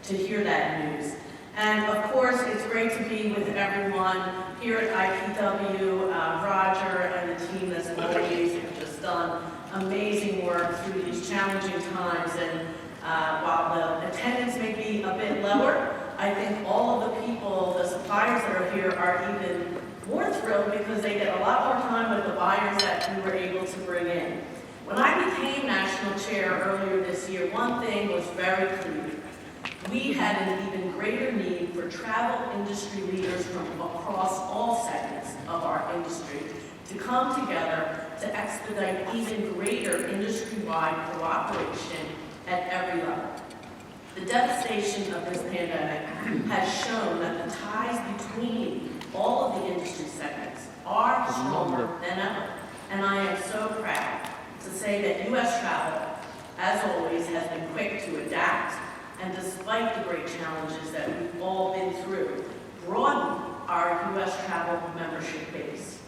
to hear that news. And of course, it's great to be with everyone here at IPW, Roger and the team that's always just done amazing work through these challenging times. And while the attendance may be a bit lower, I think all of the people, the suppliers that are here are even more thrilled because they get a lot more time with the buyers that we were able to bring in. When I became national chair earlier this year, one thing was very clear. We had an even greater need for travel industry leaders from across all segments of our industry to come together to expedite even greater industry-wide cooperation at every level. The devastation of this pandemic has shown that the ties between all of the industry segments are stronger than ever. And I am so proud to say that U.S. travel, as always, has been quick to adapt and, despite the great challenges that we've all been through, broaden our U.S. travel membership base.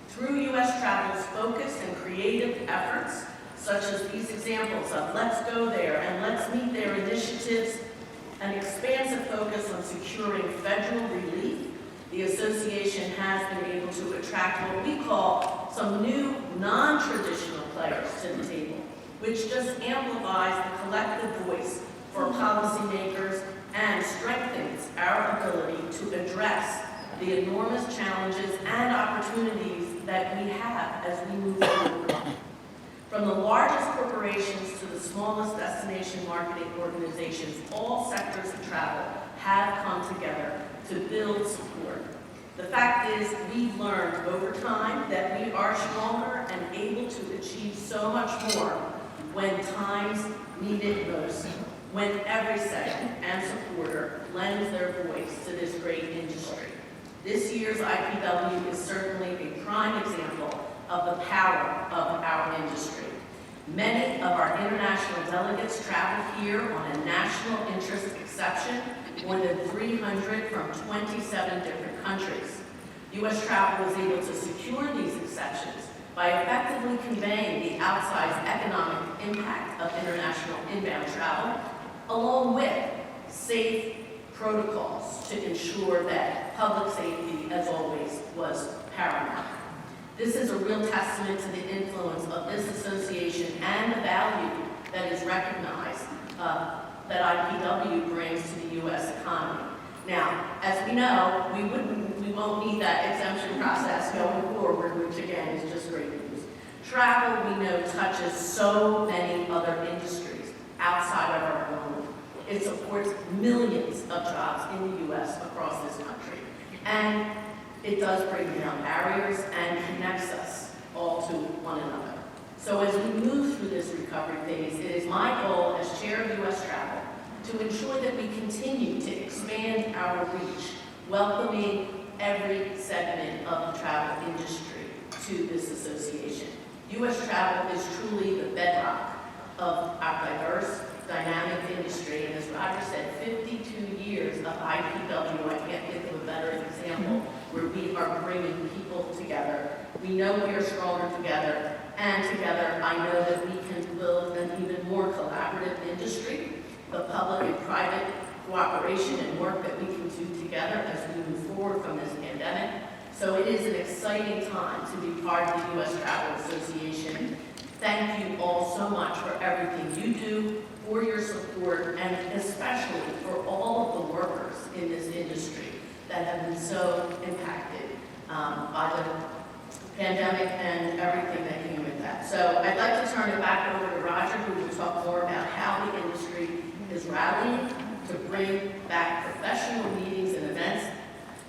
Through U.S. Travel's focused and creative efforts, such as these examples of Let's Go There and Let's Meet There initiatives, an expansive focus on securing federal relief, the association has been able to attract what we call some new non-traditional players to the table, which just amplifies the collective voice for policymakers and strengthens our ability to address the enormous challenges and opportunities that we have as we move forward. From the largest corporations to the smallest destination marketing organizations, all sectors of travel have come together to build support. The fact is, we've learned over time that we are stronger and able to achieve so much more when times need it most, when every segment and supporter lends their voice to this great industry. This year's IPW is certainly a prime example of the power of our industry. Many of our international delegates travel here on a national interest exception, more than 300 from 27 different countries. U.S. Travel was able to secure these exceptions by effectively conveying the outsized economic impact of international inbound travel, along with safe protocols to ensure that public safety, as always, was paramount. This is a real testament to the influence of this association and the value that is recognized that IPW brings to the U.S. economy. Now, as we know, we won't need that exemption process going forward, which again is just great news. Travel, we know, touches so many other industries outside of our own. It supports millions of jobs in the U.S. across this country. And it does break down barriers and connects us all to one another. So as we move through this recovery phase, it is my goal as chair of U.S. Travel to ensure that we continue to expand our reach, welcoming every segment of the travel industry to this association. U.S. Travel is truly the bedrock of our diverse, dynamic industry, and as Roger said, 52 years of IPW, I can't think of a better example, where we are bringing people together. We know we are stronger together, and together I know that we can build an even more collaborative industry, the public and private cooperation and work that we can do together as we move forward from this pandemic. So it is an exciting time to be part of the U.S. Travel Association. Thank you all so much for everything you do, for your support, and especially for all of the workers in this industry that have been so impacted by the pandemic and everything that came with that. So I'd like to turn it back over to Roger, who will talk more about how the industry is rallying to bring back professional meetings and events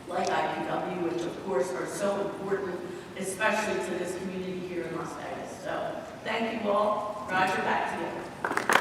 like IPW, which of course are so important, especially to this community here in Las Vegas. So thank you all. Roger, back to you.